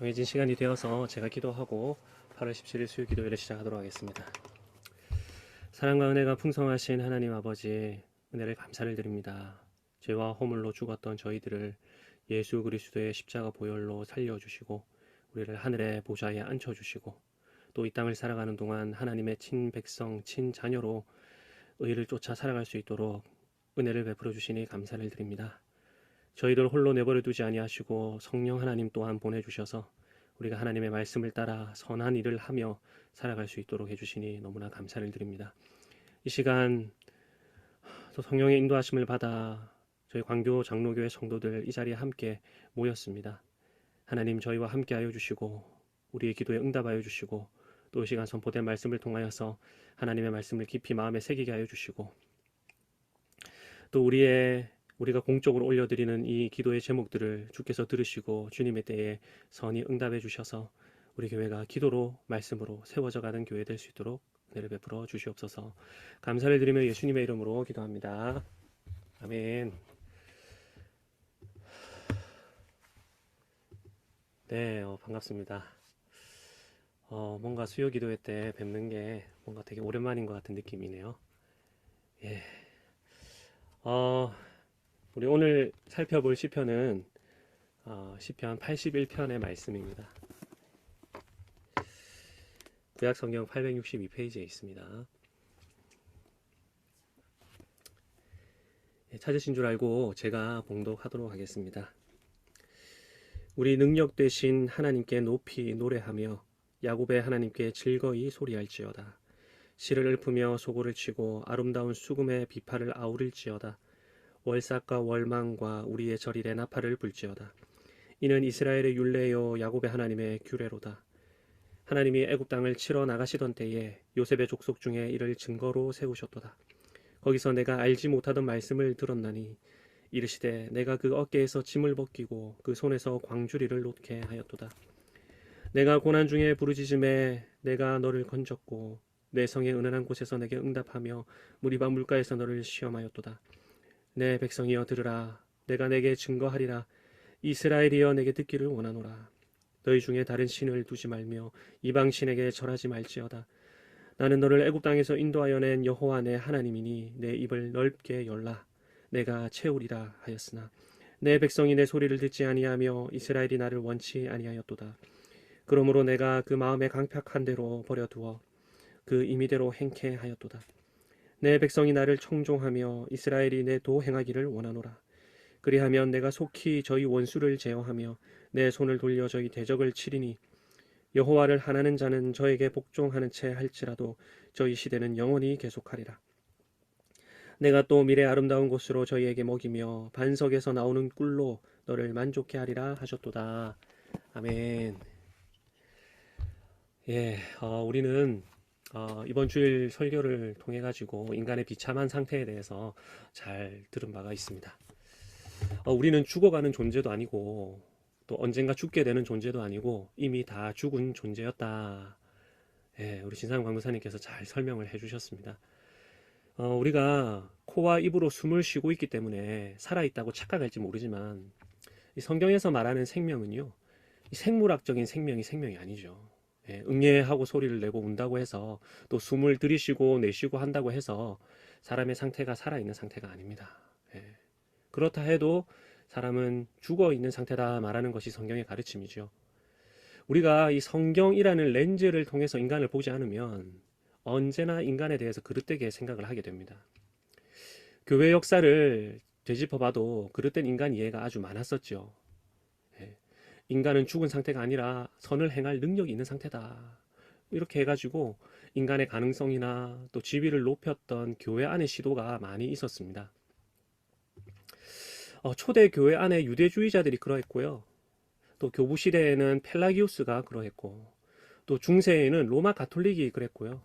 정해진 시간이 되어서 제가 기도하고 8월 17일 수요 기도회를 시작하도록 하겠습니다. 사랑과 은혜가 풍성하신 하나님 아버지, 은혜를 감사를 드립니다. 죄와 허물로 죽었던 저희들을 예수 그리스도의 십자가 보혈로 살려주시고 우리를 하늘의 보좌에 앉혀주시고 또 이 땅을 살아가는 동안 하나님의 친백성, 친자녀로 의를 쫓아 살아갈 수 있도록 은혜를 베풀어 주시니 감사를 드립니다. 저희를 홀로 내버려 두지 아니하시고 성령 하나님 또한 보내주셔서 우리가 하나님의 말씀을 따라 선한 일을 하며 살아갈 수 있도록 해주시니 너무나 감사를 드립니다. 이 시간 또 성령의 인도하심을 받아 저희 광교 장로교회 성도들 이 자리에 함께 모였습니다. 하나님 저희와 함께 하여 주시고 우리의 기도에 응답하여 주시고 또 이 시간 선포된 말씀을 통하여서 하나님의 말씀을 깊이 마음에 새기게 하여 주시고 또 우리가 공적으로 올려드리는 이 기도의 제목들을 주께서 들으시고 주님의 때에 선히 응답해 주셔서 우리 교회가 기도로 말씀으로 세워져 가는 교회 될 수 있도록 은혜를 베풀어 주시옵소서. 감사를 드리며 예수님의 이름으로 기도합니다. 아멘. 네, 반갑습니다. 뭔가 수요 기도회 때 뵙는 게 뭔가 되게 오랜만인 것 같은 느낌이네요. 예. 우리 오늘 살펴볼 시편은 시편 81편의 말씀입니다. 구약 성경 862페이지에 있습니다. 찾으신 줄 알고 제가 봉독하도록 하겠습니다. 우리 능력 되신 하나님께 높이 노래하며 야곱의 하나님께 즐거이 소리할지어다. 실을 읊으며 소고를 치고 아름다운 수금의 비파를 아우를지어다. 월삭과 월망과 우리의 절일에 나팔을 불지어다. 이는 이스라엘의 율례요 야곱의 하나님의 규례로다. 하나님이 애굽 땅을 치러 나가시던 때에 요셉의 족속 중에 이를 증거로 세우셨도다. 거기서 내가 알지 못하던 말씀을 들었나니 이르시되 내가 그 어깨에서 짐을 벗기고 그 손에서 광주리를 놓게 하였도다. 내가 고난 중에 부르짖음에 내가 너를 건졌고 내 성의 은은한 곳에서 내게 응답하며 무리바 물가에서 너를 시험하였도다. 내 백성이여 들으라. 내가 내게 증거하리라. 이스라엘이여 내게 듣기를 원하노라. 너희 중에 다른 신을 두지 말며 이방 신에게 절하지 말지어다. 나는 너를 애굽 땅에서 인도하여 낸 여호와 내 하나님이니 내 입을 넓게 열라. 내가 채우리라 하였으나 내 백성이 내 소리를 듣지 아니하며 이스라엘이 나를 원치 아니하였도다. 그러므로 내가 그 마음에 강팍한 대로 버려두어 그 임의대로 행케 하였도다. 내 백성이 나를 청종하며 이스라엘이 내 도 행하기를 원하노라. 그리하면 내가 속히 저희 원수를 제어하며 내 손을 돌려 저희 대적을 치리니 여호와를 하나는 자는 저에게 복종하는 채 할지라도 저희 시대는 영원히 계속하리라. 내가 또 미래 아름다운 곳으로 저희에게 먹이며 반석에서 나오는 꿀로 너를 만족케 하리라 하셨도다. 아멘. 예, 우리는 이번 주일 설교를 통해 가지고 인간의 비참한 상태에 대해서 잘 들은 바가 있습니다. 우리는 죽어가는 존재도 아니고 또 언젠가 죽게 되는 존재도 아니고 이미 다 죽은 존재였다. 예, 우리 진상 광교사님께서 잘 설명을 해주셨습니다. 우리가 코와 입으로 숨을 쉬고 있기 때문에 살아있다고 착각할지 모르지만 이 성경에서 말하는 생명은요, 이 생물학적인 생명이 아니죠. 예, 응애하고 소리를 내고 운다고 해서 또 숨을 들이쉬고 내쉬고 한다고 해서 사람의 상태가 살아있는 상태가 아닙니다. 예, 그렇다 해도 사람은 죽어있는 상태다 말하는 것이 성경의 가르침이죠. 우리가 이 성경이라는 렌즈를 통해서 인간을 보지 않으면 언제나 인간에 대해서 그릇되게 생각을 하게 됩니다. 교회 역사를 되짚어봐도 그릇된 인간 이해가 아주 많았었죠. 예, 인간은 죽은 상태가 아니라 선을 행할 능력이 있는 상태다. 이렇게 해가지고 인간의 가능성이나 또 지위를 높였던 교회 안의 시도가 많이 있었습니다. 초대 교회 안에 유대주의자들이 그러했고요. 또 교부 시대에는 펠라기우스가 그러했고 또 중세에는 로마 가톨릭이 그랬고요.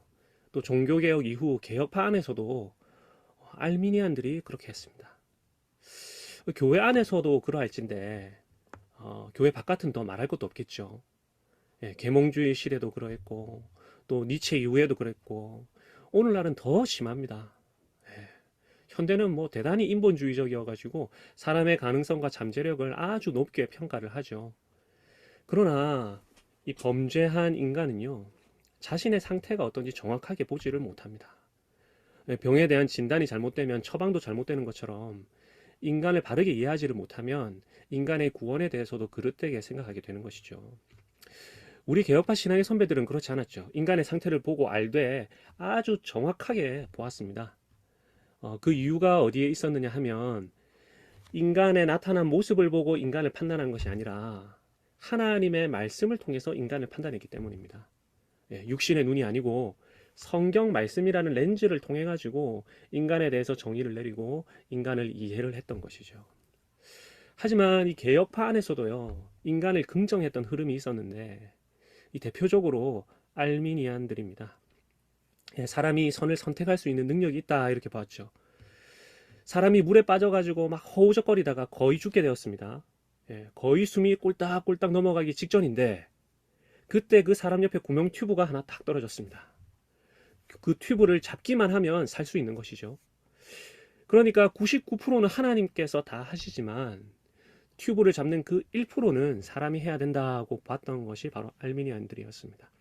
또 종교개혁 이후 개혁파 안에서도 알미니안들이 그렇게 했습니다. 교회 안에서도 그러할진데 교회 바깥은 더 말할 것도 없겠죠. 예, 계몽주의 시대도 그러했고 또 니체 이후에도 그랬고 오늘날은 더 심합니다. 예, 현대는 뭐 대단히 인본주의적이어가지고 사람의 가능성과 잠재력을 아주 높게 평가를 하죠. 그러나 이 범죄한 인간은요, 자신의 상태가 어떤지 정확하게 보지를 못합니다. 병에 대한 진단이 잘못되면 처방도 잘못되는 것처럼 인간을 바르게 이해하지를 못하면 인간의 구원에 대해서도 그릇되게 생각하게 되는 것이죠. 우리 개혁파 신앙의 선배들은 그렇지 않았죠. 인간의 상태를 보고 알되 아주 정확하게 보았습니다. 그 이유가 어디에 있었느냐 하면 인간의 나타난 모습을 보고 인간을 판단한 것이 아니라 하나님의 말씀을 통해서 인간을 판단했기 때문입니다. 육신의 눈이 아니고 성경 말씀이라는 렌즈를 통해 가지고 인간에 대해서 정의를 내리고 인간을 이해를 했던 것이죠. 하지만 이 개혁파 안에서도요, 인간을 긍정했던 흐름이 있었는데 이 대표적으로 알미니안들입니다. 사람이 선을 선택할 수 있는 능력이 있다 이렇게 봤죠. 사람이 물에 빠져가지고 막 허우적거리다가 거의 죽게 되었습니다. 거의 숨이 꼴딱꼴딱 넘어가기 직전인데 그때 그 사람 옆에 구명 튜브가 하나 탁 떨어졌습니다. 그 튜브를 잡기만 하면 살 수 있는 것이죠. 그러니까 99%는 하나님께서 다 하시지만 튜브를 잡는 그 1%는 사람이 해야 된다고 봤던 것이 바로 알미니안들이었습니다.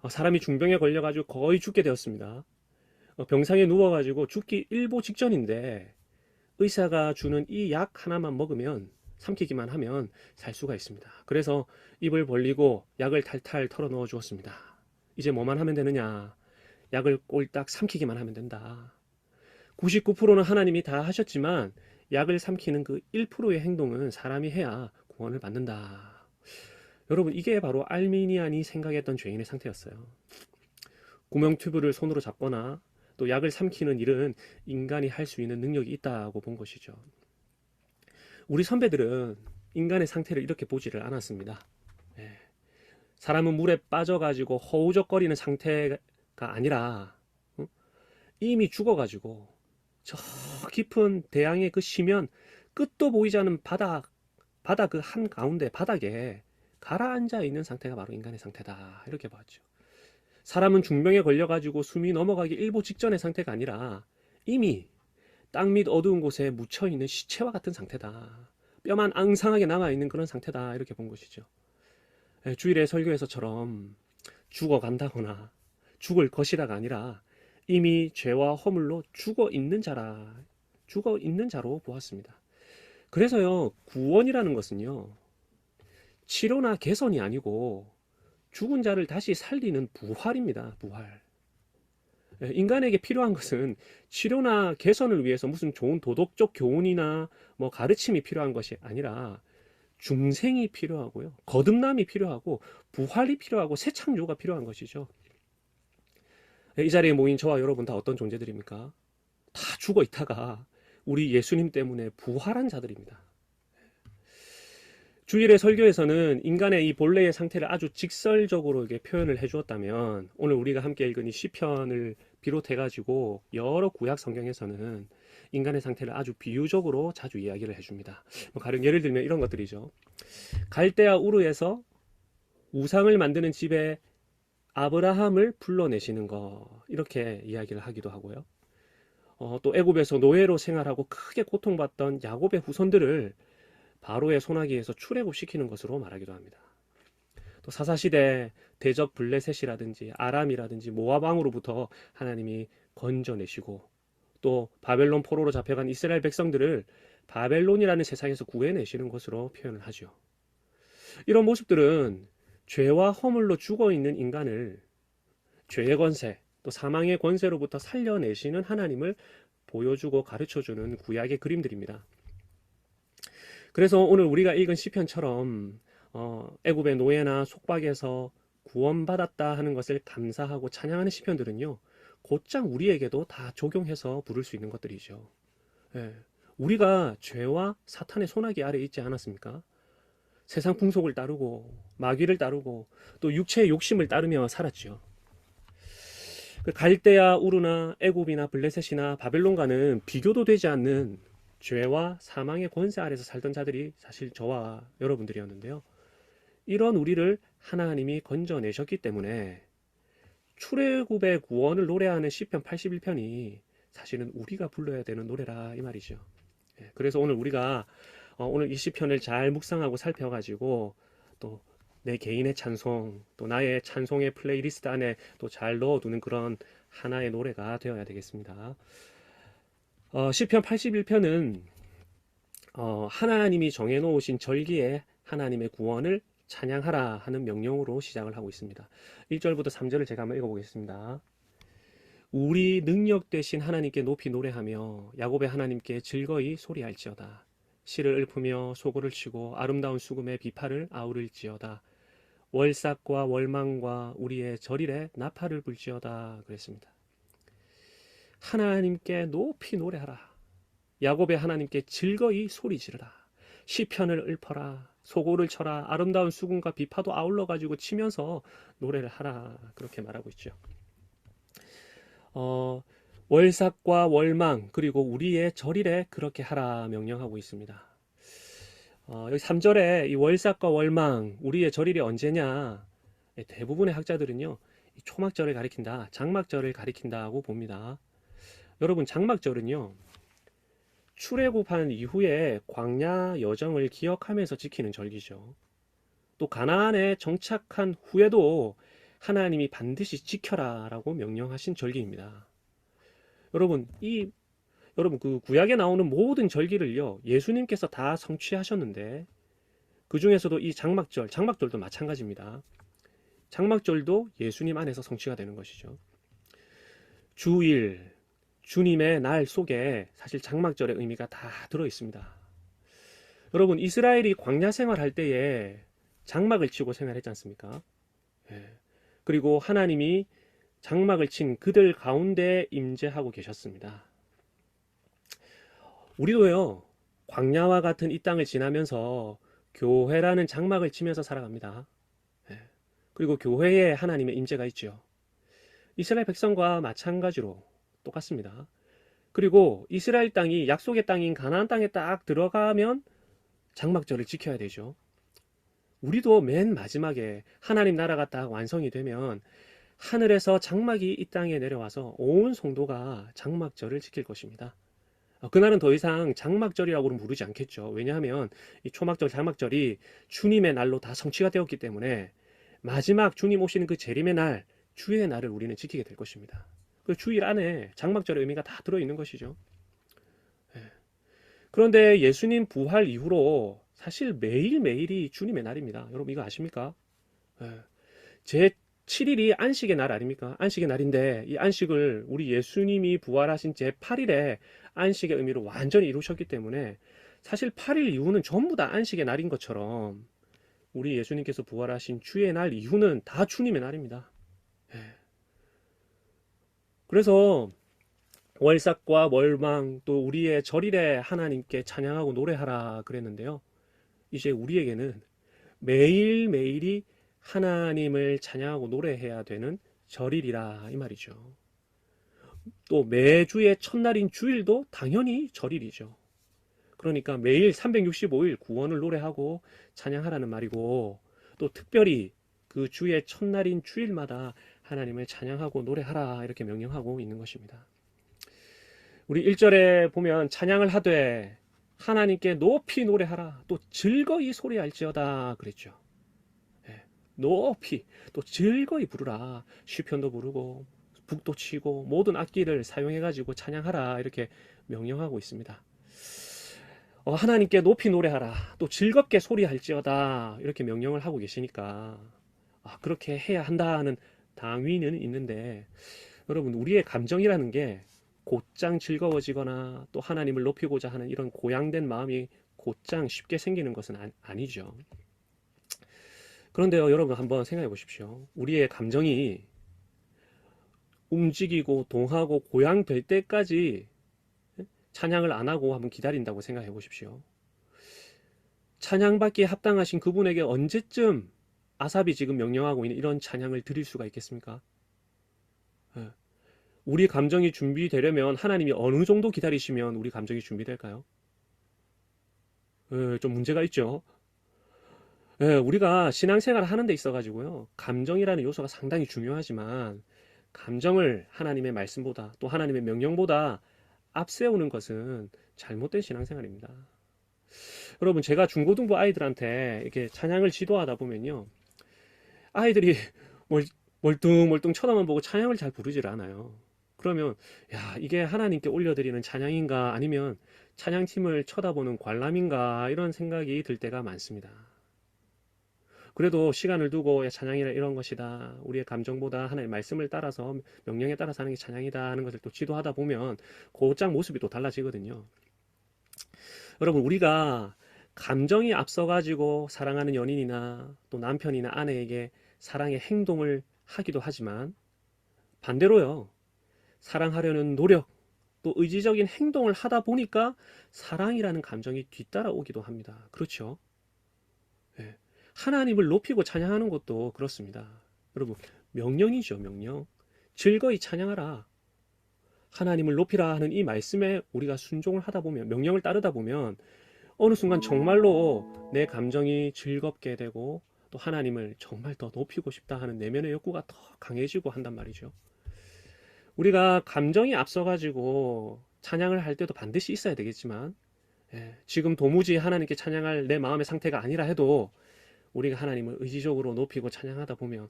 사람이 중병에 걸려가지고 거의 죽게 되었습니다. 병상에 누워가지고 죽기 일보 직전인데 의사가 주는 이 약 하나만 먹으면, 삼키기만 하면 살 수가 있습니다. 그래서 입을 벌리고 약을 탈탈 털어 넣어 주었습니다. 이제 뭐만 하면 되느냐? 약을 꼴딱 삼키기만 하면 된다. 99%는 하나님이 다 하셨지만 약을 삼키는 그 1%의 행동은 사람이 해야 구원을 받는다. 여러분, 이게 바로 알미니안이 생각했던 죄인의 상태였어요. 구명 튜브를 손으로 잡거나 또 약을 삼키는 일은 인간이 할 수 있는 능력이 있다고 본 것이죠. 우리 선배들은 인간의 상태를 이렇게 보지를 않았습니다. 사람은 물에 빠져가지고 허우적거리는 상태가 아니라 이미 죽어가지고 저 깊은 대양의 그 심연, 끝도 보이지 않는 바다 그 한가운데 바닥에 가라앉아 있는 상태가 바로 인간의 상태다 이렇게 봤죠. 사람은 중병에 걸려가지고 숨이 넘어가기 일보 직전의 상태가 아니라 이미 땅 밑 어두운 곳에 묻혀있는 시체와 같은 상태다. 뼈만 앙상하게 남아있는 그런 상태다 이렇게 본 것이죠. 주일의 설교에서처럼 죽어간다거나 죽을 것이라가 아니라 이미 죄와 허물로 죽어있는 자로 보았습니다. 그래서요, 구원이라는 것은요, 치료나 개선이 아니고 죽은 자를 다시 살리는 부활입니다. 부활. 인간에게 필요한 것은 치료나 개선을 위해서 무슨 좋은 도덕적 교훈이나 뭐 가르침이 필요한 것이 아니라 중생이 필요하고요, 거듭남이 필요하고 부활이 필요하고 새 창조가 필요한 것이죠. 이 자리에 모인 저와 여러분 다 어떤 존재들입니까? 다 죽어 있다가 우리 예수님 때문에 부활한 자들입니다. 주일의 설교에서는 인간의 이 본래의 상태를 아주 직설적으로 이렇게 표현을 해주었다면, 오늘 우리가 함께 읽은 이 시편을 비롯해가지고 여러 구약 성경에서는 인간의 상태를 아주 비유적으로 자주 이야기를 해줍니다. 가령 예를 들면 이런 것들이죠. 갈대아 우르에서 우상을 만드는 집에 아브라함을 불러내시는 거, 이렇게 이야기를 하기도 하고요. 또 애굽에서 노예로 생활하고 크게 고통받던 야곱의 후손들을 바로의 손아귀에서 출애굽시키는 것으로 말하기도 합니다. 또 사사시대 대적 블레셋이라든지 아람이라든지 모압 왕으로부터 하나님이 건져내시고, 또 바벨론 포로로 잡혀간 이스라엘 백성들을 바벨론이라는 세상에서 구해내시는 것으로 표현을 하죠. 이런 모습들은 죄와 허물로 죽어있는 인간을 죄의 권세, 또 사망의 권세로부터 살려내시는 하나님을 보여주고 가르쳐주는 구약의 그림들입니다. 그래서 오늘 우리가 읽은 시편처럼 애굽의 노예나 속박에서 구원받았다 하는 것을 감사하고 찬양하는 시편들은요, 곧장 우리에게도 다 적용해서 부를 수 있는 것들이죠. 우리가 죄와 사탄의 손아귀 아래 있지 않았습니까? 세상 풍속을 따르고 마귀를 따르고 또 육체의 욕심을 따르며 살았죠. 갈대아 우르나 애굽이나 블레셋이나 바벨론과는 비교도 되지 않는 죄와 사망의 권세 아래서 살던 자들이 사실 저와 여러분들이었는데요. 이런 우리를 하나님이 건져내셨기 때문에 출애굽의 구원을 노래하는 시편 81편이 사실은 우리가 불러야 되는 노래라 이 말이죠. 그래서 오늘 우리가 오늘 이 시편을 잘 묵상하고 살펴가지고 또 내 개인의 찬송, 또 나의 찬송의 플레이리스트 안에 또 잘 넣어두는 그런 하나의 노래가 되어야 되겠습니다. 시편 81편은 하나님이 정해놓으신 절기에 하나님의 구원을 찬양하라 하는 명령으로 시작을 하고 있습니다. 1절부터 3절을 제가 한번 읽어보겠습니다. 우리 능력 되신 하나님께 높이 노래하며 야곱의 하나님께 즐거이 소리할지어다. 실을 읊으며 소고를 치고 아름다운 수금의 비파를 아우를지어다. 월삭과 월망과 우리의 절일에 나팔을 불지어다 그랬습니다. 하나님께 높이 노래하라. 야곱의 하나님께 즐거이 소리 지르라. 시편을 읊어라. 소고를 쳐라. 아름다운 수금과 비파도 아울러 가지고 치면서 노래를 하라. 그렇게 말하고 있죠. 월삭과 월망 그리고 우리의 절일에 그렇게 하라 명령하고 있습니다. 여기 3절에 이 월삭과 월망 우리의 절일이 언제냐, 대부분의 학자들은요 초막절을 가리킨다, 장막절을 가리킨다고 봅니다. 여러분, 장막절은요 출애굽한 이후에 광야 여정을 기억하면서 지키는 절기죠. 또 가나안에 정착한 후에도 하나님이 반드시 지켜라 라고 명령하신 절기입니다. 여러분, 그 구약에 나오는 모든 절기를요 예수님께서 다 성취하셨는데, 그 중에서도 이 장막절도 마찬가지입니다. 장막절도 예수님 안에서 성취가 되는 것이죠. 주일, 주님의 날 속에 사실 장막절의 의미가 다 들어 있습니다. 여러분, 이스라엘이 광야 생활할 때에 장막을 치고 생활했지 않습니까? 그리고 하나님이 장막을 친 그들 가운데 임재하고 계셨습니다. 우리도요 광야와 같은 이 땅을 지나면서 교회라는 장막을 치면서 살아갑니다. 그리고 교회에 하나님의 임재가 있죠. 이스라엘 백성과 마찬가지로 똑같습니다. 그리고 이스라엘 땅이 약속의 땅인 가나안 땅에 딱 들어가면 장막절을 지켜야 되죠. 우리도 맨 마지막에 하나님 나라가 딱 완성이 되면 하늘에서 장막이 이 땅에 내려와서 온 성도가 장막절을 지킬 것입니다. 그날은 더 이상 장막절이라고는 부르지 않겠죠. 왜냐하면 이 초막절, 장막절이 주님의 날로 다 성취가 되었기 때문에 마지막 주님 오시는 그 재림의 날, 주의 날을 우리는 지키게 될 것입니다. 그 주일 안에 장막절의 의미가 다 들어있는 것이죠. 그런데 예수님 부활 이후로 사실 매일매일이 주님의 날입니다. 여러분, 이거 아십니까? 제 7일이 안식의 날 아닙니까? 안식의 날인데 이 안식을 우리 예수님이 부활하신 제 8일에 안식의 의미로 완전히 이루셨기 때문에 사실 8일 이후는 전부 다 안식의 날인 것처럼 우리 예수님께서 부활하신 주의 날 이후는 다 주님의 날입니다. 그래서 월삭과 월망 또 우리의 절일에 하나님께 찬양하고 노래하라 그랬는데요. 이제 우리에게는 매일매일이 하나님을 찬양하고 노래해야 되는 절일이라 이 말이죠. 또 매주의 첫날인 주일도 당연히 절일이죠. 그러니까 매일 365일 구원을 노래하고 찬양하라는 말이고, 또 특별히 그 주의 첫날인 주일마다 하나님을 찬양하고 노래하라 이렇게 명령하고 있는 것입니다. 우리 1절에 보면 찬양을 하되 하나님께 높이 노래하라 또 즐거이 소리할지어다 그랬죠. 높이 또 즐거이 부르라. 시편도 부르고 북도 치고 모든 악기를 사용해 가지고 찬양하라 이렇게 명령하고 있습니다. 하나님께 높이 노래하라 또 즐겁게 소리할지어다 이렇게 명령을 하고 계시니까 그렇게 해야 한다는 당위는 있는데, 여러분, 우리의 감정이라는 게 곧장 즐거워지거나 또 하나님을 높이고자 하는 이런 고양된 마음이 곧장 쉽게 생기는 것은 아니죠. 그런데요, 여러분 한번 생각해 보십시오. 우리의 감정이 움직이고 동하고 고양될 때까지 찬양을 안 하고 한번 기다린다고 생각해 보십시오. 찬양받기에 합당하신 그분에게 언제쯤 아삽이 지금 명령하고 있는 이런 찬양을 드릴 수가 있겠습니까? 우리 감정이 준비되려면 하나님이 어느 정도 기다리시면 우리 감정이 준비될까요? 좀 문제가 있죠. 우리가 신앙생활을 하는 데 있어 가지고요, 감정이라는 요소가 상당히 중요하지만 감정을 하나님의 말씀보다 또 하나님의 명령보다 앞세우는 것은 잘못된 신앙생활입니다. 여러분, 제가 중고등부 아이들한테 이렇게 찬양을 지도하다 보면요, 아이들이 멀, 멀뚱멀뚱 쳐다만 보고 찬양을 잘 부르질 않아요. 그러면 야, 이게 하나님께 올려드리는 찬양인가 아니면 찬양팀을 쳐다보는 관람인가 이런 생각이 들 때가 많습니다. 그래도 시간을 두고 야, 찬양이라 이런 것이다. 우리의 감정보다 하나님의 말씀을 따라서 명령에 따라서 하는 게 찬양이다 하는 것을 또 지도하다 보면 곧장 모습이 또 달라지거든요. 여러분, 우리가 감정이 앞서가지고 사랑하는 연인이나 또 남편이나 아내에게 사랑의 행동을 하기도 하지만 반대로요. 사랑하려는 노력, 또 의지적인 행동을 하다 보니까 사랑이라는 감정이 뒤따라오기도 합니다. 그렇죠? 예. 하나님을 높이고 찬양하는 것도 그렇습니다. 여러분, 명령이죠, 명령. 즐거이 찬양하라. 하나님을 높이라 하는 이 말씀에 우리가 순종을 하다 보면, 명령을 따르다 보면 어느 순간 정말로 내 감정이 즐겁게 되고 또 하나님을 정말 더 높이고 싶다 하는 내면의 욕구가 더 강해지고 한단 말이죠. 우리가 감정이 앞서가지고 찬양을 할 때도 반드시 있어야 되겠지만, 지금 도무지 하나님께 찬양할 내 마음의 상태가 아니라 해도 우리가 하나님을 의지적으로 높이고 찬양하다 보면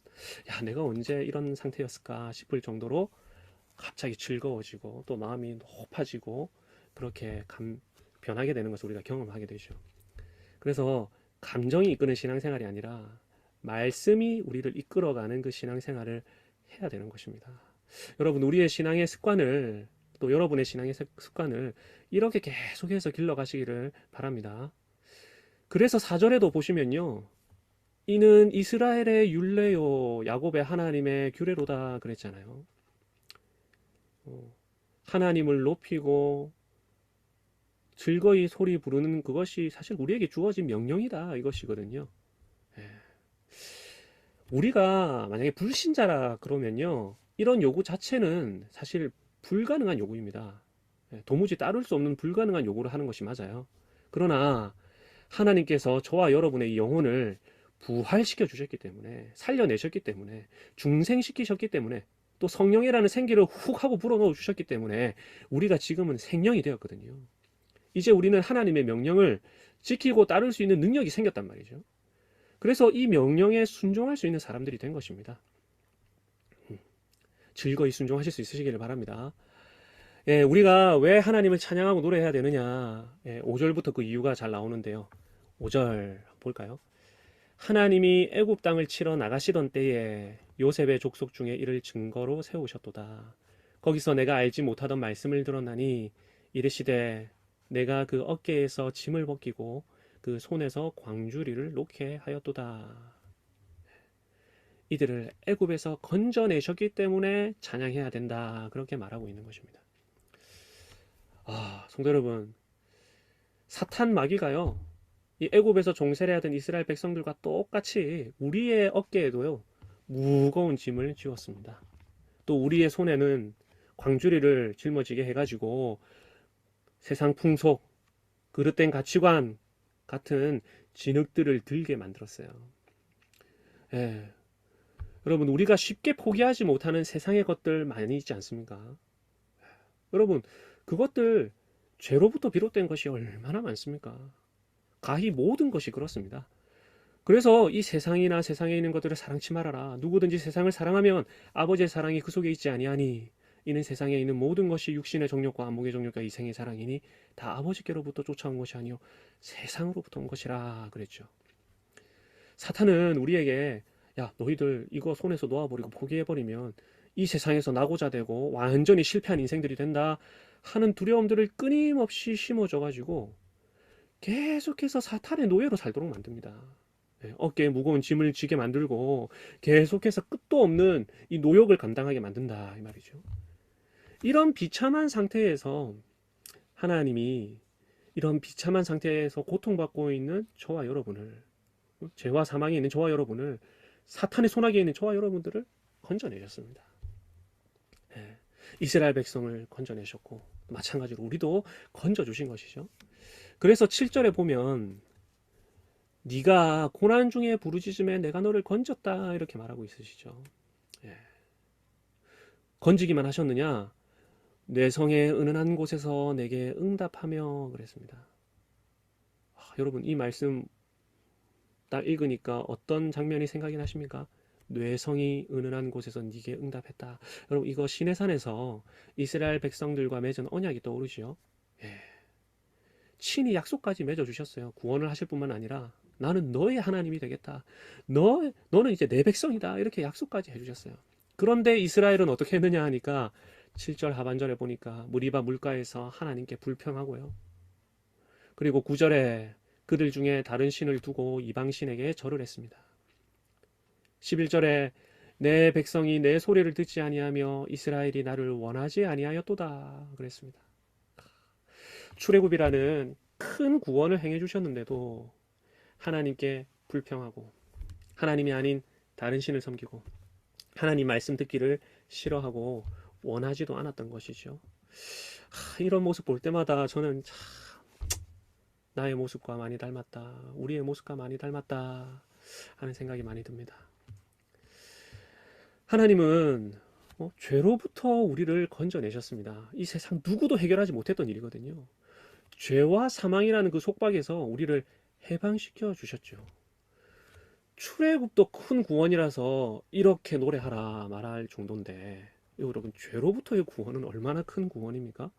야, 내가 언제 이런 상태였을까 싶을 정도로 갑자기 즐거워지고 또 마음이 높아지고 그렇게 변하게 되는 것을 우리가 경험하게 되죠. 그래서 감정이 이끄는 신앙생활이 아니라 말씀이 우리를 이끌어가는 그 신앙생활을 해야 되는 것입니다. 여러분, 우리의 신앙의 습관을 또 여러분의 신앙의 습관을 이렇게 계속해서 길러가시기를 바랍니다. 그래서 4절에도 보시면요. 이는 이스라엘의 율례요 야곱의 하나님의 규례로다 그랬잖아요. 하나님을 높이고 즐거이 소리 부르는 그것이 사실 우리에게 주어진 명령이다 이것이거든요. 우리가 만약에 불신자라 그러면요. 이런 요구 자체는 사실 불가능한 요구입니다. 도무지 따를 수 없는 불가능한 요구를 하는 것이 맞아요. 그러나 하나님께서 저와 여러분의 영혼을 부활시켜 주셨기 때문에, 살려내셨기 때문에, 중생시키셨기 때문에, 또 성령이라는 생기를 훅 하고 불어넣어 주셨기 때문에 우리가 지금은 생명이 되었거든요. 이제 우리는 하나님의 명령을 지키고 따를 수 있는 능력이 생겼단 말이죠. 그래서 이 명령에 순종할 수 있는 사람들이 된 것입니다. 즐거이 순종하실 수 있으시기를 바랍니다. 우리가 왜 하나님을 찬양하고 노래해야 되느냐, 5절부터 그 이유가 잘 나오는데요. 5절 볼까요? 하나님이 애굽 땅을 치러 나가시던 때에 요셉의 족속 중에 이를 증거로 세우셨도다. 거기서 내가 알지 못하던 말씀을 들었나니 이르시되 내가 그 어깨에서 짐을 벗기고 그 손에서 광주리를 놓게 하였도다. 이들을 애굽에서 건져내셨기 때문에 찬양해야 된다. 그렇게 말하고 있는 것입니다. 성도 여러분, 사탄 마귀가요, 이 애굽에서 종살이하던 이스라엘 백성들과 똑같이 우리의 어깨에도요 무거운 짐을 지웠습니다. 또 우리의 손에는 광주리를 짊어지게 해가지고 세상 풍속, 그릇된 가치관 같은 진흙들을 들게 만들었어요. 여러분, 우리가 쉽게 포기하지 못하는 세상의 것들 많이 있지 않습니까? 여러분, 그것들 죄로부터 비롯된 것이 얼마나 많습니까? 가히 모든 것이 그렇습니다. 그래서 이 세상이나 세상에 있는 것들을 사랑치 말아라. 누구든지 세상을 사랑하면 아버지의 사랑이 그 속에 있지 아니하니 이는 세상에 있는 모든 것이 육신의 정욕과 안목의 정욕과 이생의 사랑이니 다 아버지께로부터 쫓아온 것이 아니요 세상으로부터 온 것이라 그랬죠. 사탄은 우리에게 야, 너희들 이거 손에서 놓아버리고 포기해버리면 이 세상에서 나고자 되고 완전히 실패한 인생들이 된다 하는 두려움들을 끊임없이 심어줘가지고 계속해서 사탄의 노예로 살도록 만듭니다. 어깨에 무거운 짐을 지게 만들고 계속해서 끝도 없는 이 노역을 감당하게 만든다 이 말이죠. 이런 비참한 상태에서 하나님이 이런 비참한 상태에서 고통받고 있는 저와 여러분을, 죄와 사망에 있는 저와 여러분을, 사탄의 손아귀에 있는 저와 여러분들을 건져내셨습니다. 이스라엘 백성을 건져내셨고 마찬가지로 우리도 건져주신 것이죠. 그래서 7절에 보면 네가 고난 중에 부르짖음에 내가 너를 건졌다 이렇게 말하고 있으시죠. 건지기만 하셨느냐? 내 성의 은은한 곳에서 내게 응답하며 그랬습니다. 여러분, 이 말씀 딱 읽으니까 어떤 장면이 생각이 나십니까? 뇌성이 은은한 곳에서 네게 응답했다. 여러분 이거 시내산에서 이스라엘 백성들과 맺은 언약이 떠오르지요. 예. 친히 약속까지 맺어주셨어요. 구원을 하실 뿐만 아니라 나는 너의 하나님이 되겠다. 너는 이제 내 백성이다. 이렇게 약속까지 해주셨어요. 그런데 이스라엘은 어떻게 했느냐 하니까 7절 하반절에 보니까 무리바 물가에서 하나님께 불평하고요. 그리고 9절에 그들 중에 다른 신을 두고 이방신에게 절을 했습니다. 11절에 내 백성이 내 소리를 듣지 아니하며 이스라엘이 나를 원하지 아니하였도다 그랬습니다. 출애굽이라는 큰 구원을 행해 주셨는데도 하나님께 불평하고 하나님이 아닌 다른 신을 섬기고 하나님 말씀 듣기를 싫어하고 원하지도 않았던 것이죠. 이런 모습 볼 때마다 저는 참 나의 모습과 많이 닮았다. 우리의 모습과 많이 닮았다 하는 생각이 많이 듭니다. 하나님은 죄로부터 우리를 건져내셨습니다. 이 세상 누구도 해결하지 못했던 일이거든요. 죄와 사망이라는 그 속박에서 우리를 해방시켜 주셨죠. 출애굽도 큰 구원이라서 이렇게 노래하라 말할 정도인데 여러분 죄로부터의 구원은 얼마나 큰 구원입니까?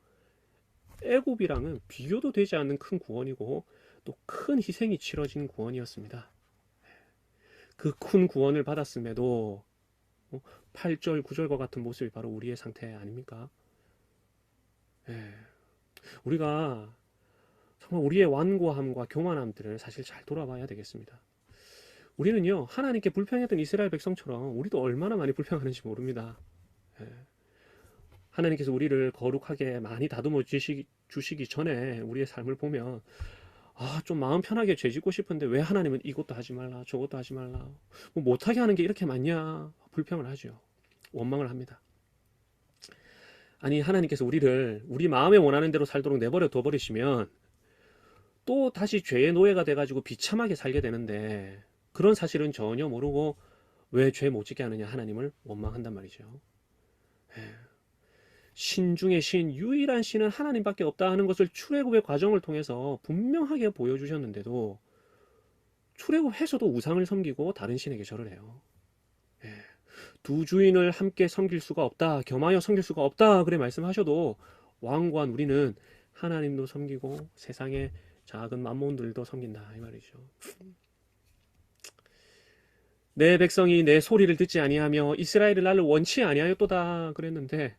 애굽이랑은 비교도 되지 않는 큰 구원이고 또 큰 희생이 치러진 구원이었습니다. 그 큰 구원을 받았음에도 8절 9절과 같은 모습이 바로 우리의 상태 아닙니까? 우리가 정말 우리의 완고함과 교만함들을 사실 잘 돌아봐야 되겠습니다. 우리는요 하나님께 불평했던 이스라엘 백성처럼 우리도 얼마나 많이 불평하는지 모릅니다. 하나님께서 우리를 거룩하게 많이 다듬어 주시기 전에 우리의 삶을 보면 좀 마음 편하게 죄짓고 싶은데 왜 하나님은 이것도 하지 말라 저것도 하지 말라 뭐 못하게 하는 게 이렇게 많냐 불평을 하죠. 원망을 합니다. 아니 하나님께서 우리를 우리 마음에 원하는 대로 살도록 내버려 둬버리시면 또 다시 죄의 노예가 돼가지고 비참하게 살게 되는데 그런 사실은 전혀 모르고 왜 죄 못 짓게 하느냐 하나님을 원망한단 말이죠. 신 중에 신, 유일한 신은 하나님밖에 없다 하는 것을 출애굽의 과정을 통해서 분명하게 보여주셨는데도 출애굽해서도 우상을 섬기고 다른 신에게 절을 해요. 두 주인을 함께 섬길 수가 없다, 겸하여 섬길 수가 없다 그래 말씀하셔도 완고한 우리는 하나님도 섬기고 세상의 작은 만몬들도 섬긴다 이 말이죠. 내 백성이 내 소리를 듣지 아니하며 이스라엘이 나를 원치 아니하였도다 그랬는데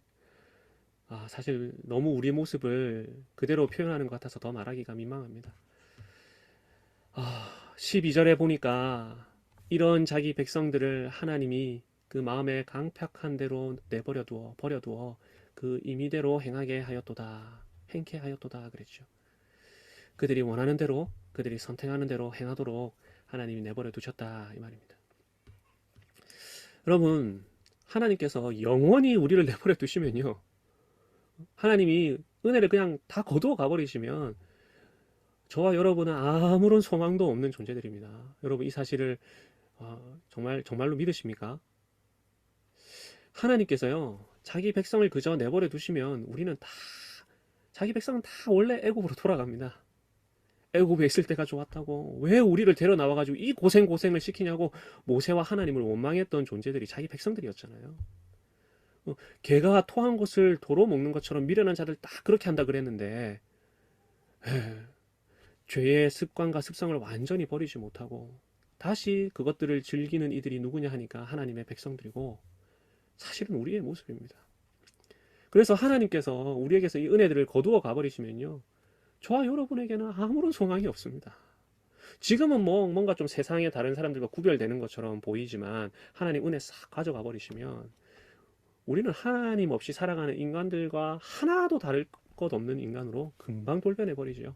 사실 너무 우리 모습을 그대로 표현하는 것 같아서 더 말하기가 민망합니다. 12절에 보니까 이런 자기 백성들을 하나님이 그 마음에 강팍한 대로 버려두어 그 임의대로 행하게 하였도다 행케 하였도다 그랬죠. 그들이 원하는 대로 그들이 선택하는 대로 행하도록 하나님이 내버려 두셨다 이 말입니다. 여러분 하나님께서 영원히 우리를 내버려 두시면요 하나님이 은혜를 그냥 다 거두어 가버리시면 저와 여러분은 아무런 소망도 없는 존재들입니다. 여러분 이 사실을 정말로 믿으십니까? 하나님께서요 자기 백성을 그저 내버려 두시면 우리는 다 자기 백성은 다 원래 애굽으로 돌아갑니다. 애굽에 있을 때가 좋았다고 왜 우리를 데려 나와가지고 이 고생을 시키냐고 모세와 하나님을 원망했던 존재들이 자기 백성들이었잖아요. 개가 토한 것을 도로 먹는 것처럼 미련한 자들 딱 그렇게 한다 그랬는데 죄의 습관과 습성을 완전히 버리지 못하고 다시 그것들을 즐기는 이들이 누구냐 하니까 하나님의 백성들이고 사실은 우리의 모습입니다. 그래서 하나님께서 우리에게서 이 은혜들을 거두어 가버리시면요 저와 여러분에게는 아무런 소망이 없습니다. 지금은 뭔가 좀 세상의 다른 사람들과 구별되는 것처럼 보이지만 하나님 은혜 싹 가져가 버리시면 우리는 하나님 없이 살아가는 인간들과 하나도 다를 것 없는 인간으로 금방 돌변해 버리죠.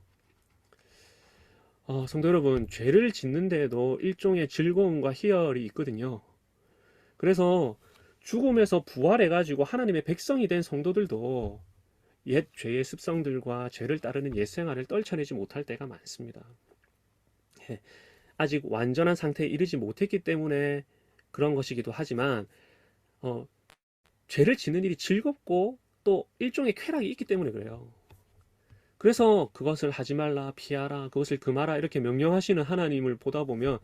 성도 여러분, 죄를 짓는 데에도 일종의 즐거움과 희열이 있거든요. 그래서 죽음에서 부활해가지고 하나님의 백성이 된 성도들도 옛 죄의 습성들과 죄를 따르는 옛 생활을 떨쳐내지 못할 때가 많습니다. 아직 완전한 상태에 이르지 못했기 때문에 그런 것이기도 하지만 죄를 짓는 일이 즐겁고 또 일종의 쾌락이 있기 때문에 그래요. 그래서 그것을 하지 말라, 피하라, 그것을 금하라 이렇게 명령하시는 하나님을 보다 보면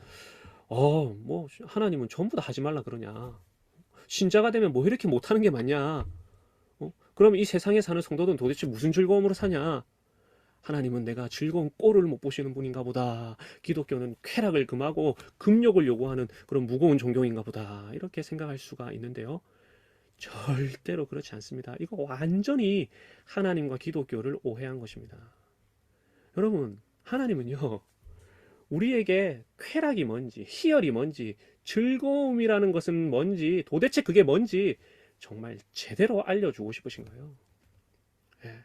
뭐 하나님은 전부 다 하지 말라 그러냐? 신자가 되면 뭐 이렇게 못하는 게 맞냐? 그럼 이 세상에 사는 성도들은 도대체 무슨 즐거움으로 사냐? 하나님은 내가 즐거운 꼴을 못 보시는 분인가 보다. 기독교는 쾌락을 금하고 금욕을 요구하는 그런 무거운 종교인가 보다. 이렇게 생각할 수가 있는데요. 절대로 그렇지 않습니다. 이거 완전히 하나님과 기독교를 오해한 것입니다. 여러분, 하나님은요, 우리에게 쾌락이 뭔지, 희열이 뭔지, 즐거움이라는 것은 뭔지, 도대체 그게 뭔지 정말 제대로 알려주고 싶으신 거예요. 예.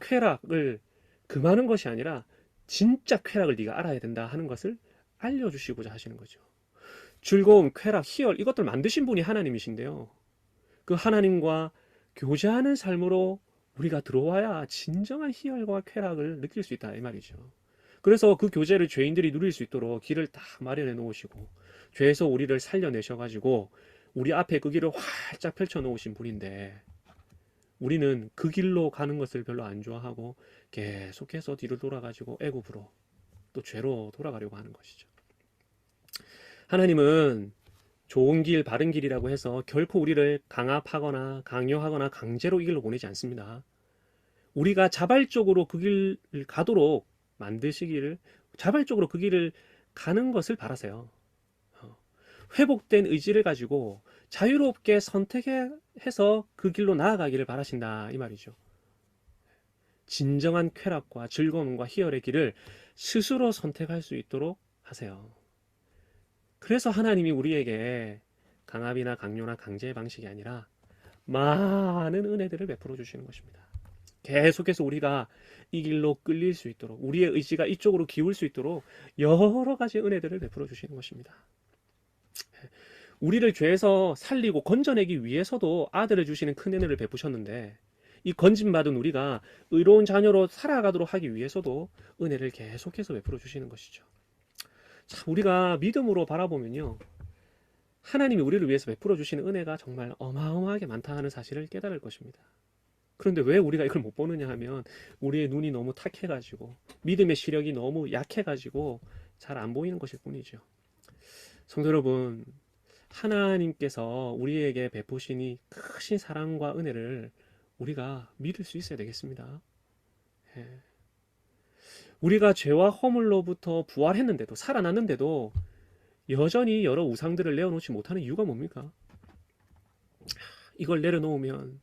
쾌락을 금하는 것이 아니라 진짜 쾌락을 네가 알아야 된다 하는 것을 알려주시고자 하시는 거죠. 즐거움, 쾌락, 희열 이것들 만드신 분이 하나님이신데요. 그 하나님과 교제하는 삶으로 우리가 들어와야 진정한 희열과 쾌락을 느낄 수 있다 이 말이죠. 그래서 그 교제를 죄인들이 누릴 수 있도록 길을 다 마련해 놓으시고 죄에서 우리를 살려내셔 가지고 우리 앞에 그 길을 활짝 펼쳐 놓으신 분인데 우리는 그 길로 가는 것을 별로 안 좋아하고 계속해서 뒤를 돌아가지고 애굽으로 또 죄로 돌아가려고 하는 것이죠. 하나님은 좋은 길, 바른 길이라고 해서 결코 우리를 강압하거나 강요하거나 강제로 이 길로 보내지 않습니다. 우리가 자발적으로 그 길을 가도록 만드시기를, 자발적으로 그 길을 가는 것을 바라세요. 회복된 의지를 가지고 자유롭게 선택해서 그 길로 나아가기를 바라신다 이 말이죠. 진정한 쾌락과 즐거움과 희열의 길을 스스로 선택할 수 있도록 하세요. 그래서 하나님이 우리에게 강압이나 강요나 강제의 방식이 아니라 많은 은혜들을 베풀어 주시는 것입니다. 계속해서 우리가 이 길로 끌릴 수 있도록 우리의 의지가 이쪽으로 기울 수 있도록 여러 가지 은혜들을 베풀어 주시는 것입니다. 우리를 죄에서 살리고 건져내기 위해서도 아들을 주시는 큰 은혜를 베푸셨는데 이 건진받은 우리가 의로운 자녀로 살아가도록 하기 위해서도 은혜를 계속해서 베풀어 주시는 것이죠. 자, 우리가 믿음으로 바라보면요. 하나님이 우리를 위해서 베풀어 주시는 은혜가 정말 어마어마하게 많다 하는 사실을 깨달을 것입니다. 그런데 왜 우리가 이걸 못 보느냐 하면 우리의 눈이 너무 탁해가지고 믿음의 시력이 너무 약해가지고 잘 안 보이는 것일 뿐이죠. 성도 여러분, 하나님께서 우리에게 베푸신 이 크신 사랑과 은혜를 우리가 믿을 수 있어야 되겠습니다. 예. 우리가 죄와 허물로부터 부활했는데도 살아났는데도 여전히 여러 우상들을 내어놓지 못하는 이유가 뭡니까? 이걸 내려놓으면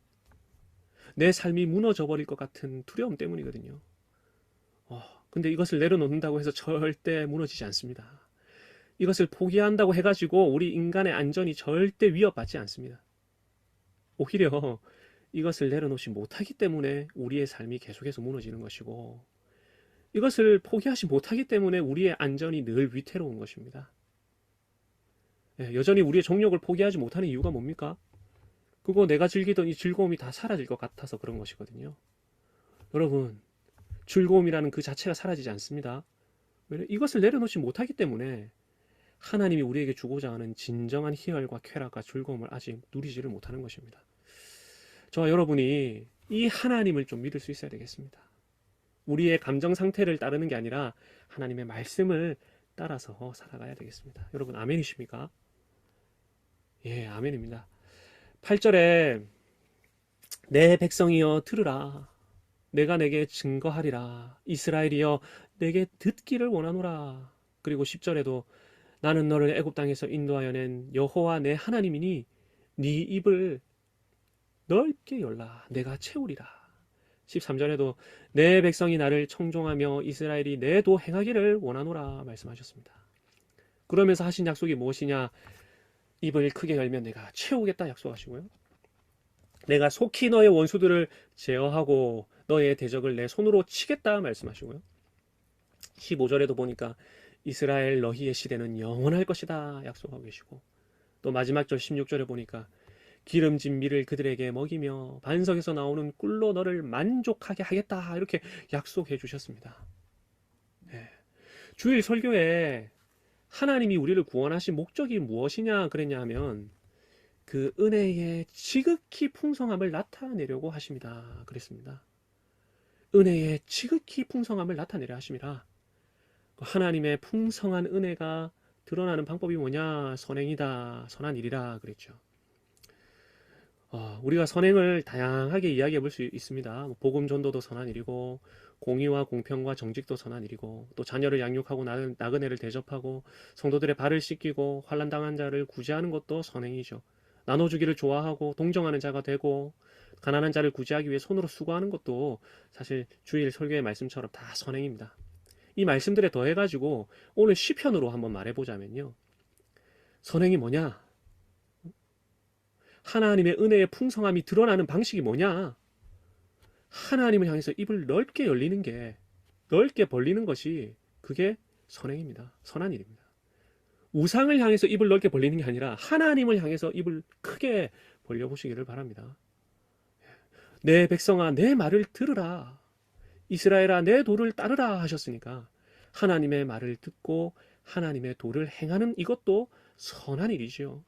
내 삶이 무너져 버릴 것 같은 두려움 때문이거든요. 근데 이것을 내려놓는다고 해서 절대 무너지지 않습니다. 이것을 포기한다고 해가지고 우리 인간의 안전이 절대 위협받지 않습니다. 오히려 이것을 내려놓지 못하기 때문에 우리의 삶이 계속해서 무너지는 것이고 이것을 포기하지 못하기 때문에 우리의 안전이 늘 위태로운 것입니다. 여전히 우리의 정욕을 포기하지 못하는 이유가 뭡니까? 그거 내가 즐기던 이 즐거움이 다 사라질 것 같아서 그런 것이거든요. 여러분, 즐거움이라는 그 자체가 사라지지 않습니다. 이것을 내려놓지 못하기 때문에 하나님이 우리에게 주고자 하는 진정한 희열과 쾌락과 즐거움을 아직 누리지를 못하는 것입니다. 저와 여러분이 이 하나님을 좀 믿을 수 있어야 되겠습니다. 우리의 감정 상태를 따르는 게 아니라 하나님의 말씀을 따라서 살아가야 되겠습니다. 여러분 아멘이십니까? 예, 아멘입니다. 8절에 내 백성이여 들으라. 내가 내게 증거하리라. 이스라엘이여 내게 듣기를 원하노라. 그리고 10절에도 나는 너를 애굽 땅에서 인도하여 낸 여호와 내 하나님이니 네 입을 넓게 열라. 내가 채우리라. 13절에도 내 백성이 나를 청종하며 이스라엘이 내 도 행하기를 원하노라 말씀하셨습니다. 그러면서 하신 약속이 무엇이냐? 입을 크게 열면 내가 채우겠다 약속하시고요. 내가 속히 너의 원수들을 제어하고 너의 대적을 내 손으로 치겠다 말씀하시고요. 15절에도 보니까 이스라엘 너희의 시대는 영원할 것이다 약속하고 계시고 또 마지막 절 16절에 보니까 기름진 밀을 그들에게 먹이며 반석에서 나오는 꿀로 너를 만족하게 하겠다 이렇게 약속해 주셨습니다. 네. 주일 설교에 하나님이 우리를 구원하신 목적이 무엇이냐 그랬냐 하면 그 은혜의 지극히 풍성함을 나타내려고 하십니다. 그랬습니다. 은혜의 지극히 풍성함을 나타내려 하십니다. 하나님의 풍성한 은혜가 드러나는 방법이 뭐냐? 선행이다, 선한 일이라 그랬죠. 우리가 선행을 다양하게 이야기해 볼 수 있습니다. 뭐 복음 전도도 선한 일이고, 공의와 공평과 정직도 선한 일이고, 또 자녀를 양육하고 나그네를 대접하고, 성도들의 발을 씻기고, 환난 당한 자를 구제하는 것도 선행이죠. 나눠주기를 좋아하고 동정하는 자가 되고, 가난한 자를 구제하기 위해 손으로 수고하는 것도 사실 주일 설교의 말씀처럼 다 선행입니다. 이 말씀들에 더해가지고 오늘 시편으로 한번 말해보자면요. 선행이 뭐냐? 하나님의 은혜의 풍성함이 드러나는 방식이 뭐냐? 하나님을 향해서 입을 넓게 열리는 게, 넓게 벌리는 것이 그게 선행입니다. 선한 일입니다. 우상을 향해서 입을 넓게 벌리는 게 아니라 하나님을 향해서 입을 크게 벌려보시기를 바랍니다. 내 백성아, 내 말을 들으라. 이스라엘아, 내 도를 따르라 하셨으니까 하나님의 말을 듣고 하나님의 도를 행하는 이것도 선한 일이지요.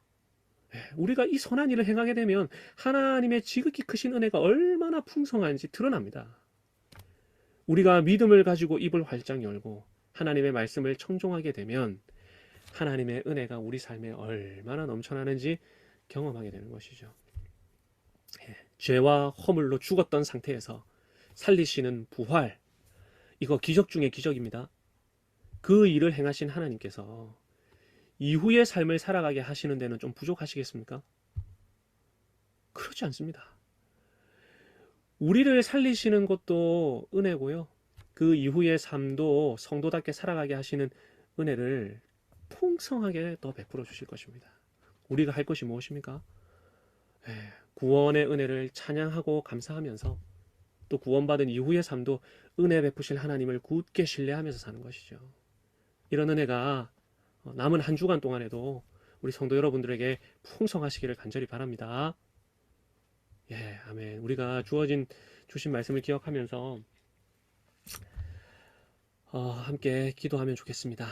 우리가 이 선한 일을 행하게 되면 하나님의 지극히 크신 은혜가 얼마나 풍성한지 드러납니다. 우리가 믿음을 가지고 입을 활짝 열고 하나님의 말씀을 청종하게 되면 하나님의 은혜가 우리 삶에 얼마나 넘쳐나는지 경험하게 되는 것이죠. 죄와 허물로 죽었던 상태에서 살리시는 부활, 이거 기적 중의 기적입니다. 그 일을 행하신 하나님께서 이후의 삶을 살아가게 하시는 데는 좀 부족하시겠습니까? 그렇지 않습니다. 우리를 살리시는 것도 은혜고요. 그 이후의 삶도 성도답게 살아가게 하시는 은혜를 풍성하게 더 베풀어 주실 것입니다. 우리가 할 것이 무엇입니까? 구원의 은혜를 찬양하고 감사하면서 또 구원받은 이후의 삶도 은혜 베푸실 하나님을 굳게 신뢰하면서 사는 것이죠. 이런 은혜가 남은 한 주간 동안에도 우리 성도 여러분들에게 풍성하시기를 간절히 바랍니다. 아멘. 우리가 주신 말씀을 기억하면서 함께 기도하면 좋겠습니다.